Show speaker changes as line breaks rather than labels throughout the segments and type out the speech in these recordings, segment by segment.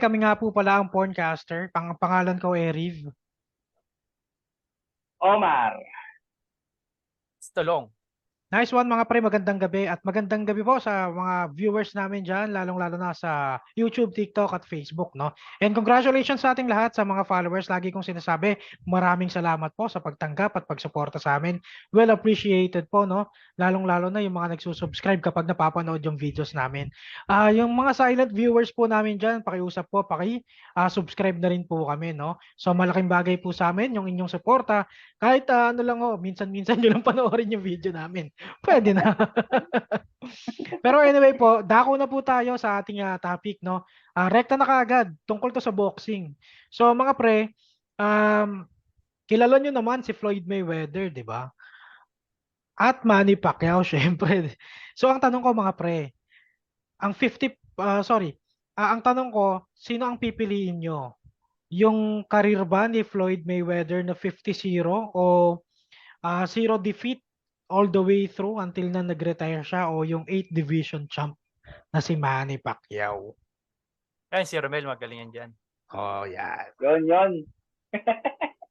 kami nga po pala ang Porncaster. Pangalan ko ay Riv.
Omar.
Stolong.
Nice one mga pre, magandang gabi at magandang gabi po sa mga viewers namin dyan, lalong-lalo na sa YouTube, TikTok at Facebook, no? And congratulations sa ating lahat sa mga followers. Lagi kong sinasabi, maraming salamat po sa pagtanggap at pagsuporta sa amin. Well appreciated po, no? Lalong-lalo na yung mga nagsusubscribe kapag napapanood yung videos namin. Yung mga silent viewers po namin dyan, pakiusap po, subscribe na rin po kami, no? So malaking bagay po sa amin yung inyong suporta. Kahit ano lang minsan-minsan nyo lang panoorin yung video namin. Pwede na. Pero anyway po, dako na po tayo sa ating topic, no? Rekta na kaagad, tungkol to sa boxing. So mga pre, kilala nyo naman si Floyd Mayweather, di ba? At Manny Pacquiao, syempre. So ang tanong ko mga pre, ang 50, ang tanong ko, sino ang pipiliin nyo? Yung career ba ni Floyd Mayweather na 50-0 o 0 defeat all the way through until na nag-retire siya o yung 8 division champ na si Manny Pacquiao.
Yan, si Romel, magaling yan dyan.
Oh, yan.
Yon.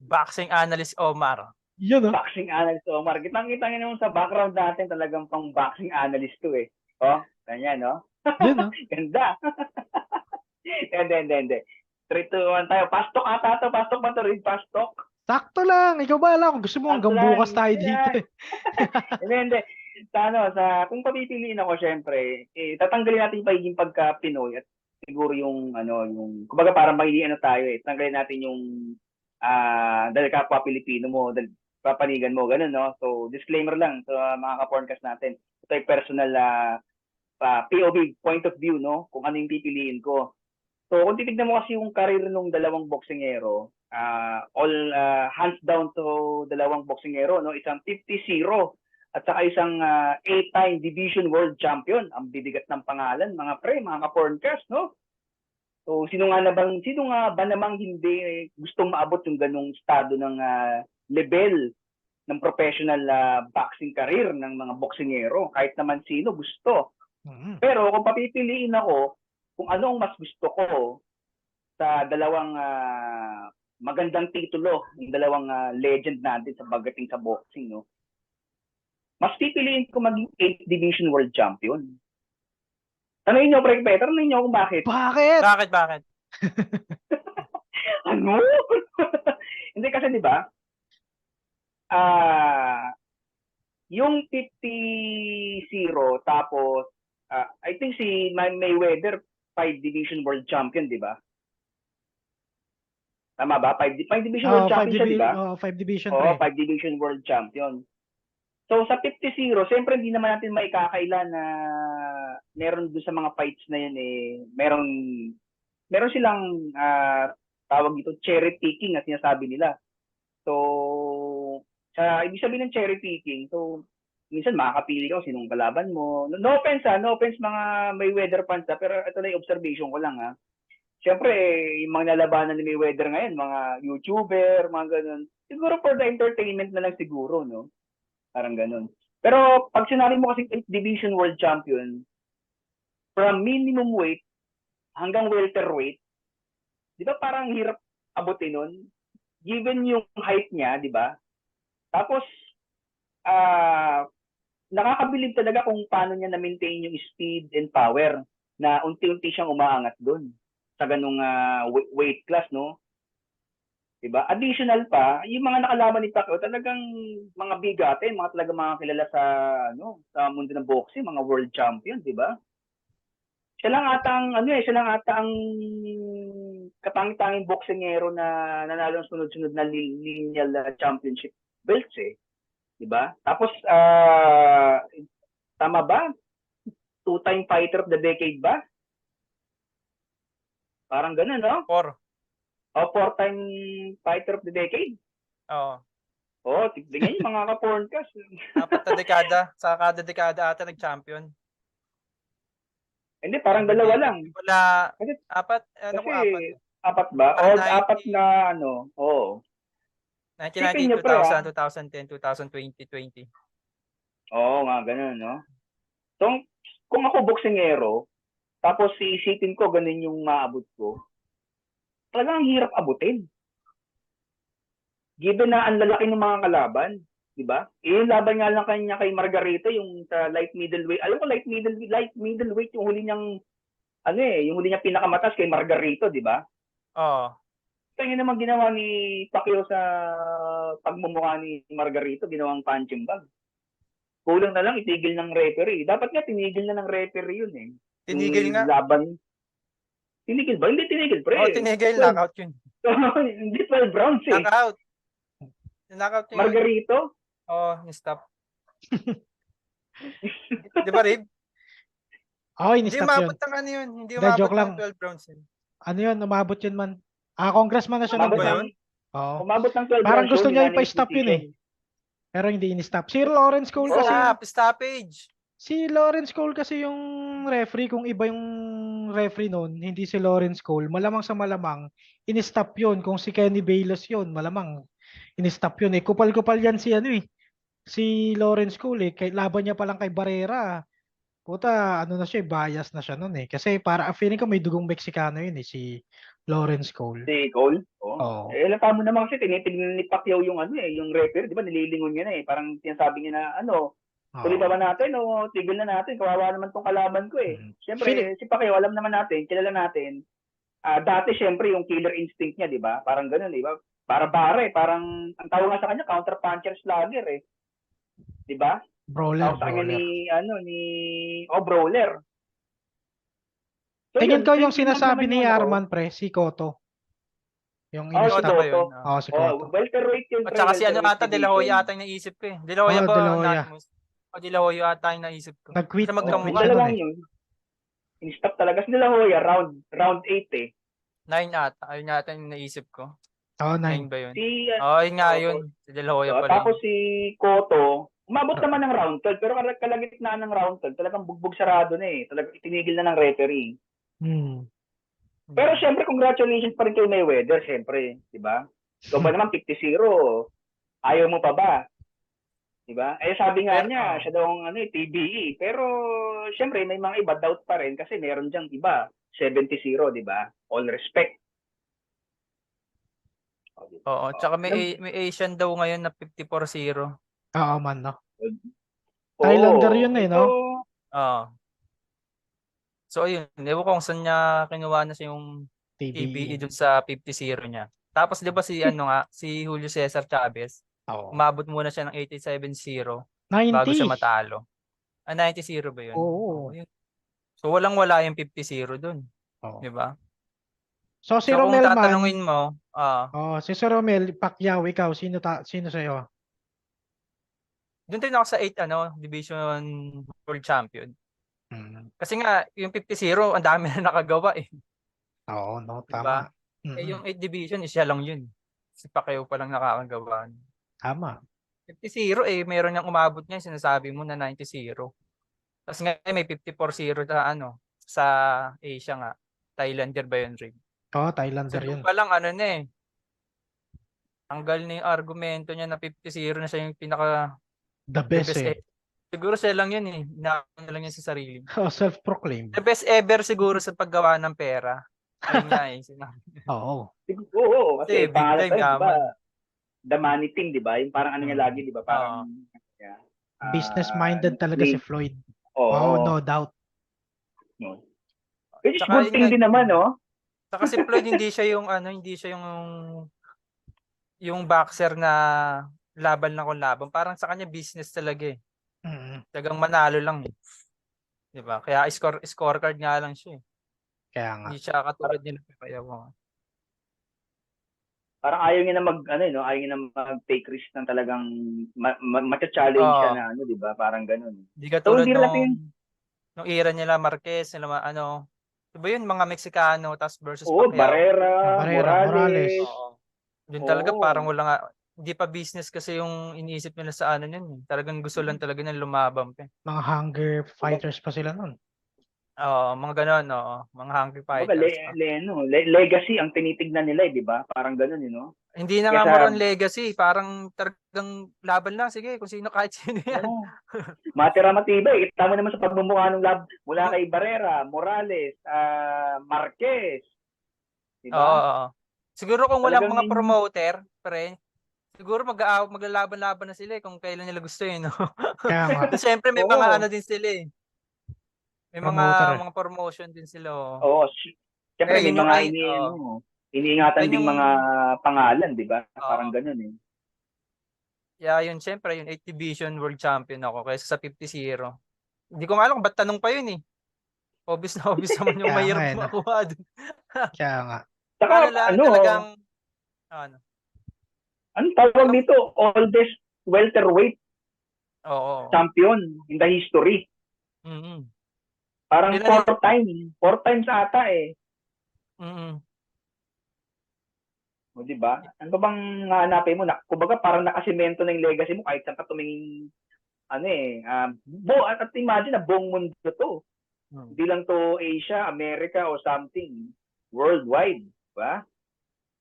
Boxing analyst Omar.
Yun, no?
Boxing analyst Omar. Kitang-kita nyo naman sa background natin talagang pang boxing analyst to eh. Oh, ganyan, no?
Yun, no?
Ganda. Hindi. 3, 2, 1 tayo. Pastok ata to. Pastok ba to? Read pastok?
Sakto lang. Ikaw ba alam kung gusto mo hanggang
Sakto lang.
bukas tayo dito eh.
Hindi. Kung papipiliin ako, syempre, tatanggalin natin yung pagiging pagka-Pinoy at siguro yung, kumbaga parang tayo eh. Tanggalin natin yung, dahil kapwa Pilipino mo, dahil papanigan mo, ganun, no? So, disclaimer lang sa mga ka-porncast natin. Ito ay personal POV, point of view, no? Kung ano yung pipiliin ko. So, kung titignan mo kasi yung career ng dalawang boksingero, hands down to dalawang boksingero, no? Isang 50-0 at saka isang 8-time division world champion. Ang bibigat ng pangalan, mga pre, mga ka-porncast, no? So, sino nga ba namang hindi gustong maabot yung ganung estado ng level ng professional boxing career ng mga boksingero? Kahit naman sino gusto. Pero kung papipiliin ako, kung ano ang mas gusto ko sa dalawang magandang titulo, yung dalawang legend natin sa pagdating sa boxing, no? Mas pipiliin ko maging 8th Division World Champion. Tanungin nyo, Pre Peter, tanungin nyo kung bakit.
Bakit?
Bakit?
Ano? Hindi kasi, di ba? Yung 50-0, tapos, I think si Mayweather, 5 Division World Champion, di ba? Tama ba? 5 Division World Champion siya, di ba?
5 Division,
Oo, 5 Division World Champion. So, sa 50-0, siyempre hindi naman natin maikakaila na meron doon sa mga fights na yun meron silang tawag dito cherry picking na sinasabi nila. So, ibig sabihin ng cherry picking, so minsan makakapili ka sinong kalaban mo. No offense mga Mayweather fans pero ito na yung observation ko lang Siyempre, yung mga nalabanan ni Mayweather ngayon, mga YouTuber, mga ganun. Siguro for the entertainment na lang siguro, no? Parang ganun. Pero pag sinabi mo kasi 8th Division World Champion, from minimum weight hanggang welterweight, di ba parang hirap abutin nun? Given yung height niya, di ba? Tapos, nakakabilib talaga kung paano niya na-maintain yung speed and power na unti-unti siyang umaangat doon sa ganung weight class, no? Diba? Additional pa, yung mga nakalaban ni Pacquiao, talagang mga bigatin, talagang mga kilala sa mundo ng boxing, mga world champion, di ba? Siya lang ata ang katangitanging boksingero na nanalo ng sunod-sunod na lineal championship belts eh. Di ba? Tapos tama ba? 2-time fighter of the decade ba? Parang gano'n, no? 4-time fighter of the decade?
Oo.
Tignan yung mga ka-porncast.
4 na dekada. Sa kada dekada ata nag-champion.
Hindi, parang dalawa lang.
Wala,
kasi,
4.
Kasi, 4 ba? O 4 na Oo.
1990, 2000, 2010, 2020, 20.
Oo nga, ganun, no? So, kung ako boksingero, tapos iisipin ko ganun yung maabot ko, talagang hirap abutin. Given na ang lalaki ng mga kalaban, di ba? Yung laban nga lang kanya kay Margarito, yung sa light middleweight. Alam ko light middleweight yung huli niyang yung huli niyang pinakamatas kay Margarito, di ba?
Oo.
Ito yung naman ginawa ni Pacquiao sa pagmumukha ni Margarito, ginawang punching bag. Kulang na lang itigil ng referee. Dapat nga tinigil na ng referee yun eh.
Tinigil
Yung
nga.
laban. Tinigil ba? Hindi tinigil, pre.
Oo, tinigil. Knockout yun.
Hindi 12 rounds eh.
Knockout. Knockout yun.
Margarito?
Oo, ni-stop. Di ba, Rib?
Oo,
Hindi
in-stop yun.
umabot ng ano yun. Hindi
Hindi,
umabot
joke lang.
ng 12 rounds yun.
Ano yun, umabot yun man. Congressman na siya
Umabot
nun,
ba
di ba?
yun?
Oo.
Umabot ng 12
Parang
rounds
gusto
yun,
niya
unanimous
ipa-stop yun eh.
decision.
Pero hindi in-stop. Si Lawrence Cole kasi,
Stoppage.
si Lawrence Cole kasi yung referee, kung iba yung referee noon, hindi si Lawrence Cole, malamang sa malamang, in-stop yun. Kung si Kenny Bayless yun, malamang, in-stop yun eh. Kupal-kupal yan si si Lawrence Cole eh. Laban niya pa lang kay Barrera. Puta, ano na siya, bias na siya noon eh. Kasi para feeling ko may dugong Meksikano yun eh, si Lawrence Cole.
Si Cole? Oo.
Oo.
Eh, alam mo naman kasi tinitignan ni Pacquiao yung yung referee, di ba? Nililingon niya na eh. Parang sinasabi niya na, tuloy
Oo.
ba natin o tigil na natin? Kawawa naman tong kalaban ko eh.
Mhm.
Siyempre, si Pacquiao, alam naman natin, kilala natin. Dati, siyempre, yung killer instinct niya, di ba? Parang ganun, di ba? Para parang, ang tawag nga sa kanya, counter-puncher slugger eh. Di ba?
Brawler,
Tawag sa kanya
brawler.
brawler. So,
Tingin
yun,
ko yung
same lang
sinasabi
naman
ni
yung
Arman, pre, si Cotto. Yung
si
Cotto
in-stop.
ba yun?
Cotto.
Oo, si Cotto.
Welterweight yun,
At
pre.
saka si
welterweight
ata, De La Hoya
division.
ata yung naisip ko eh. De La Hoya
Oo,
ba?
De La Hoya.
Anonymous? O De La Hoya ata yung naisip ko.
Nag-quit.
Kasi
Yung
Nag-quit
magkamukha.
siya nun
dalawang
eh.
yun, in-stop talaga. Si De La Hoya, round 8 eh.
9 ata. Ayun yata yung naisip ko.
Oo,
9
9.
ba yun?
Si,
Yun nga yun. Si De La Hoya pala
tapos
yun.
si Cotto, umabot naman ng round 12, pero kalagitnaan ng round 12, talagang bugbog sarado na eh. Talagang itinigil na ng referee. Pero syempre, congratulations pa rin kay Mayweather, syempre. Di ba? Ikaw ba naman 50-0? Ayaw mo pa ba? Di ba? Eh sabi nga niya, siya daw ang TBE. Pero syempre, may mga iba doubt pa rin kasi meron diyang iba. 70-0, di ba? All respect.
Oo, tsaka may Asian daw ngayon na 54-0.
Oo man, no?
Oo.
Thailander yun eh, no?
Oo. So ayun, ewan ko kung saan niya kinuha na siya yung TBE
TBE.
dun sa 50-0 niya. Tapos 'di ba si si Julio Cesar Chavez,
Oo.
umabot muna siya ng 87-0 bago
90.
siya matalo. 90-0 ba yun?
Oo.
Yun. So walang-wala yung 50-0 dun,
Oo.
'di ba?
So si
So kung
Romel man,
tatanungin mo,
si Sir Romel, Pacquiao, ikaw, sino sa'yo?
doon din ako sa 8 division world champion. Kasi nga yung 50-0 ang dami na nakagawa eh.
Oo, no,
Diba?
tama.
Eh yung 8 division siya lang yun. Si Pacquiao pa lang nakakagawa.
Tama.
50-0 eh meron niyang umabot niya sinasabi mo na 90-0. Tapos ngayon may 54-0 na sa Asia nga. Thailander ba yun, Rig?
Oo,
So
Thailander
doon
yun.
pa lang na eh. Tanggal na yung argumento niya na 50-0 na siya yung pinaka
The best eh.
Siguro siya lang yun eh. Inaano lang niya sa sarili.
Self-proclaimed.
The best ever siguro sa paggawa ng pera. Yun nga eh.
Oo.
Oo, kasi
Big
pangalan
time
tayo, di ba?
yaman.
The money thing, di ba? Yung parang niya lagi, di ba? Parang,
Business-minded talaga si Floyd.
Oo,
no doubt.
Which is
Tsaka
good thing din naman, no?
Saka si Floyd hindi siya yung boxer na laban lang kung laban. Parang sa kanya business talaga eh. Tagang manalo lang eh. 'Di ba? Kaya scorecard nga lang siya eh.
Kaya nga.
Hindi siya katulad nila Pacquiao.
Parang ayaw niya na ayaw niya na mag-take risk ng talagang matcha-challenge siya na di ba? Parang ganoon.
Hindi katulad nung era nila Marquez, nila di ba yun mga Meksikano tas versus Pacquiao.
Barrera, Morales.
Doon talaga parang wala hindi pa business kasi yung iniisip nila sa yun. Talagang gusto lang talaga ng lumabang pa.
Mga hunger fighters pa sila nun.
Oo, mga gano'n, mga hungry fighters.
Legacy ang tinitignan nila, di ba? Parang gano'n,
Hindi na nga more on legacy, parang talagang laban lang, sige, kung sino kahit sino yan.
Matira matibay. Kita mo naman sa pagmumukha ng mula kay Barrera, Morales, Marquez. Di ba?
Oo. Siguro kung walang
Talagang
mga promoter, pre, siguro maglalaban-laban na sila kung kailan nila gusto no.
Kaya nga,
Tapos syempre may mga
Oo.
ano din sila may mga
promoter eh.
mga promotion din sila.
Oo. Siyempre
Kaya
may
yun yung
mga
ay
iniingatan
yun
ding
yung
mga pangalan, 'di ba?
oo.
Parang gano'n eh.
Kaya yun syempre yung 8 division world champion ako kaysa sa 50-0. Hindi ko nga alam kung ba't tanong pa yun Obvious na obvious naman yung
Kaya nga
mahirap
eh, no?
makuha dun.
Kaya nga.
Saka
Ano lang
ano,
talagang ano.
anong tawag dito? Oldest welterweight
Oo.
champion in the history.
Mm.
Parang
Ilan yun?
four times ata eh.
Mm.
O, di ba? Ano ba bang hahanapin mo? Kumbaga parang nakasimento na yung legacy mo kahit saan ka tumingin, at imagine na buong mundo to. Hindi lang to Asia, America o something. Worldwide. Di ba?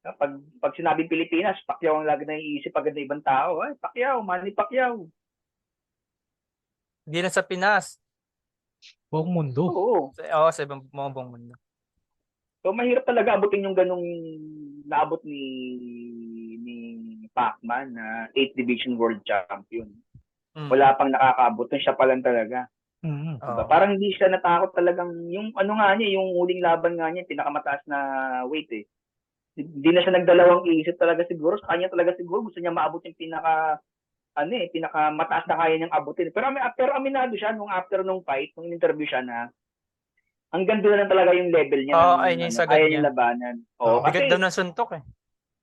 Pag sinabing Pilipinas, Pacquiao ang lagi naiisip agad ng ibang tao. Ay, Pacquiao, Manny Pacquiao.
Hindi lang sa Pinas.
Buong mundo.
Oo.
Sa ibang mga buong mundo.
So mahirap talaga abutin yung ganung naabot ni Pacman na 8th Division World Champion. Wala pang nakakaabot. Siya pa lang talaga.
Mm.
Diba? Parang hindi siya natakot talagang yung ano nga niya, yung huling laban nga niya, pinakamataas na weight eh. Hindi na siya nagdalawang isip talaga siguro. Sa kanya talaga siguro gusto niya maabot yung pinakamataas na kaya niyang abutin. Pero aminado siya nung after nung fight, nung interview siya na hanggang doon lang talaga yung level niya ng
ayun yung sagad
kaya
niya.
niyang labanan.
Bigat
Kasi
daw ng suntok eh.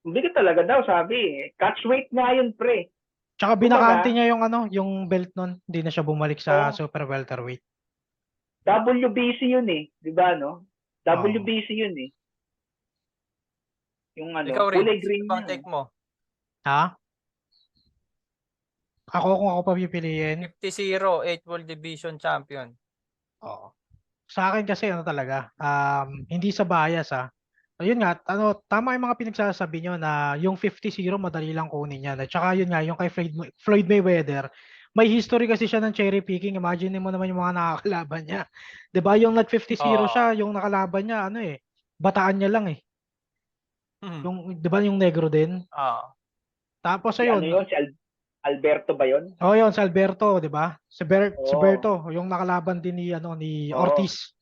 bigat talaga daw sabi. Catch weight nga yun, pre.
Tsaka
Kumbaga,
binakanti niya yung belt nun. Hindi na siya bumalik sa super welterweight.
WBC yun eh. Di ba, no?
Oo.
WBC yun eh. Yung
Ikaw rin,
kulay
sino
green
bang
niya.
take mo?
Ha? Kung ako papipiliin,
50-0, 8 World Division Champion.
oo. Sa akin kasi ano talaga, hindi sa bias ayun nga, tama yung mga pinagsasabi nyo na yung 50-0 madali lang kunin yan. At saka yun nga, yung kay Floyd Mayweather, may history kasi siya ng cherry picking. Imagine mo naman yung mga nakakalaban niya. 'Di ba yung nag 50-0 siya, yung nakalaban niya bataan niya lang eh. Yung 'di ba yung negro din? Tapos
Si ano
ayun,
yun? Si Alberto ba yun?
yun si Alberto, 'di ba? Si
Oo.
Berto, yung nakalaban din ni
Oo.
Ortiz.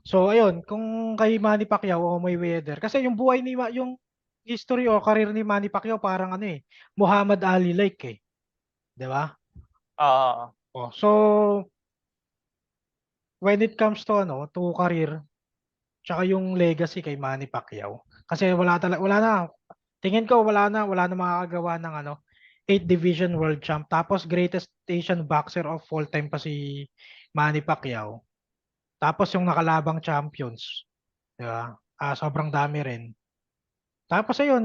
So ayun, kung kay Manny Pacquiao o Mayweather, kasi yung buhay yung history o career ni Manny Pacquiao parang Muhammad Ali like eh. 'Di ba? Oh, so when it comes to career, tsaka yung legacy kay Manny Pacquiao. Kasi wala na. Tingin ko wala na makakagawa ng 8 division world champ. Tapos greatest Asian boxer of all time pa si Manny Pacquiao. Tapos yung nakalabang champions, 'di ba? Sobrang dami rin. Tapos ayun,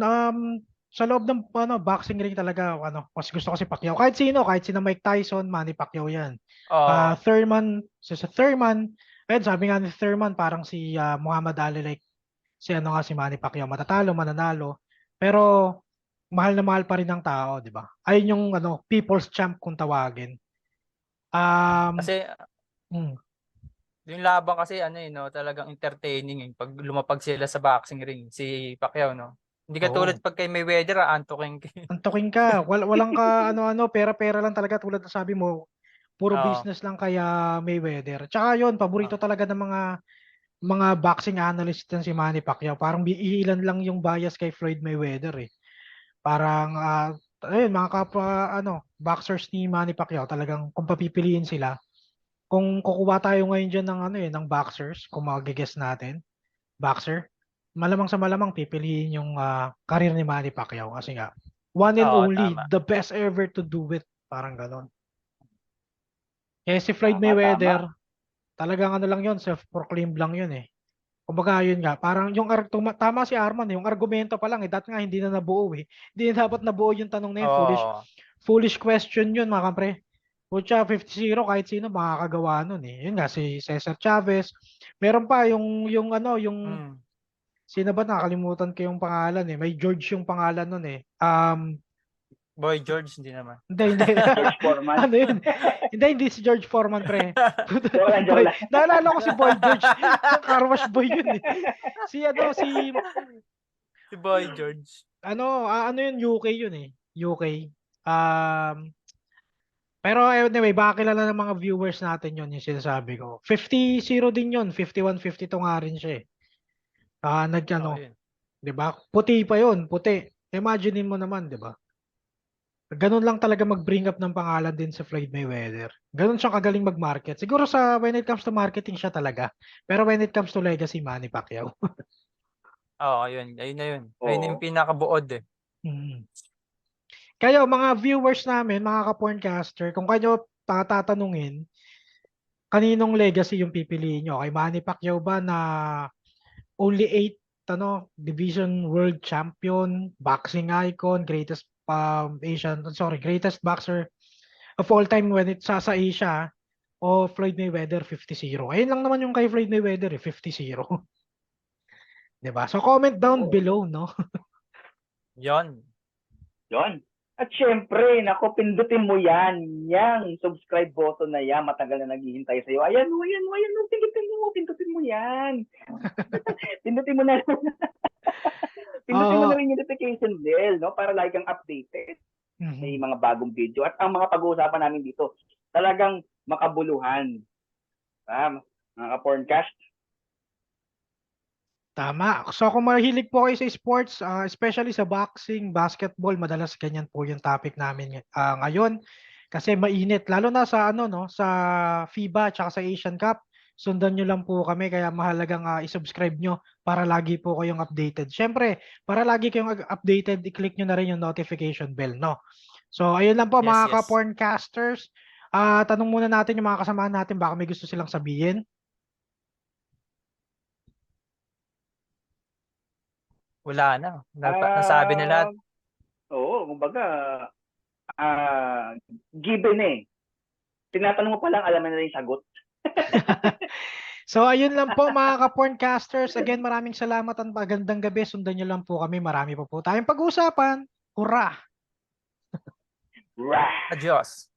sa loob ng boxing ring talaga mas gusto ko si Pacquiao. Kahit sino Mike Tyson, Manny Pacquiao 'yan. Thurman, ayun sabi nga ni Thurman parang si Muhammad Ali like si Manny Pacquiao matatalo, mananalo. Pero mahal na mahal pa rin ng tao, 'di ba? Ayun yung people's champ kung tawagin.
Kasi
Hmm.
yung laban kasi no, talagang entertaining pag lumapag sila sa boxing ring si Pacquiao no. Hindi katulad pag kay Mayweather antukin ka.
Antukin ka. Walang ka pera-pera lang talaga tulad ng sabi mo. Puro business lang kaya Mayweather. Tsaka yun, paborito talaga ng mga boxing analyst yan si Manny Pacquiao. Parang iilan lang yung bias kay Floyd Mayweather eh. Parang ayun, mga kapwa boxers ni Manny Pacquiao talagang kung papipiliin sila, kung kukuha tayo ngayon diyan ng boxers, kung magge-guess natin, boxer, malamang sa malamang pipiliin yung career ni Manny Pacquiao kasi nga one and only,
Tama.
the best ever to do it, parang ganon. Kaya si Floyd
Tama.
Mayweather, talagang lang yun, self-proclaimed lang yun eh. Kumbaga yun nga, parang tama si Arman, yung argumento pa lang dati nga hindi na nabuo eh. Hindi na dapat nabuo yung tanong na yun, foolish question yun mga kapre. Pucha, 50-0 kahit sino makakagawa nun eh. Yun nga, si Cesar Chavez. Meron pa yung sino ba nakalimutan ko yung pangalan eh. May George yung pangalan nun eh.
Boy George hindi naman.
Hindi.
George Foreman.
Ano yun? Hindi si George Foreman, pre.
Joke lang.
Naalala ko si Boy George. Car wash boy yun eh. Si
Si Boy George.
Ano yun, UK yun eh. UK. Pero anyway, baka kilala ng mga viewers natin yun, yung sinasabi ko. 50-0 din yun. 51-52 nga rin siya eh.
Oh,
Nagkano,
yun.
'di ba? Puti pa yun, puti. Imaginein mo naman, 'di ba? Ganun lang talaga mag-bring up ng pangalan din sa Floyd Mayweather. Ganun siya kagaling mag-market. Siguro sa when it comes to marketing siya talaga. Pero when it comes to legacy, Manny Pacquiao.
Oo, yun. Ayun na yun. Ayun na yung
Oo.
pinakabuod eh.
Mm. Kayo, mga viewers namin, mga ka-porncaster, kung kayo tatanungin, kaninong legacy yung pipiliin nyo? Kay Manny Pacquiao ba na only 8 division world champion, boxing icon, greatest greatest boxer of all time when it sa Asia, o Floyd Mayweather 50-0. Ayun lang naman yung kay Floyd Mayweather 50-0. 'Di ba? So comment down
Oo.
below, no?
Yon.
Yun. At syempre, nako, pindutin mo yan. Yang subscribe button na yan. Matagal na naghihintay sa'yo. Ayan o, ayan o, ayan o. Pindutin mo yan. Pindutin mo na. Pindutin mo na
Oo.
rin yung notification bell, no? Para lagi kang updated. May
Mhm.
mga bagong video. At ang mga pag-uusapan namin dito, talagang makabuluhan. Mga ka-porncast.
Tama. So kung mahilig po kayo sa sports, especially sa boxing, basketball, madalas ganyan po yung topic namin ngayon kasi mainit lalo na sa sa FIBA at sa Asian Cup. Sundan nyo lang po kami kaya mahalagang i-subscribe nyo para lagi po kayong updated. Siyempre, para lagi kayong updated, i-click nyo na rin yung notification bell, no? So ayun lang po
Yes,
mga
yes.
ka-porncasters. Tanong muna natin yung mga kasamahan natin baka may gusto silang sabihin.
Wala na. Nasabi na lahat.
Ah, oo, kumbaga, given eh. Tinatanong mo pa lang, alam mo na yung sagot.
So ayun lang po mga ka-porncasters. Again, maraming salamat at magandang gabi. Sundan nyo lang po kami. Marami pa po tayong pag-uusapan. Hurra!
Rah!
Adios.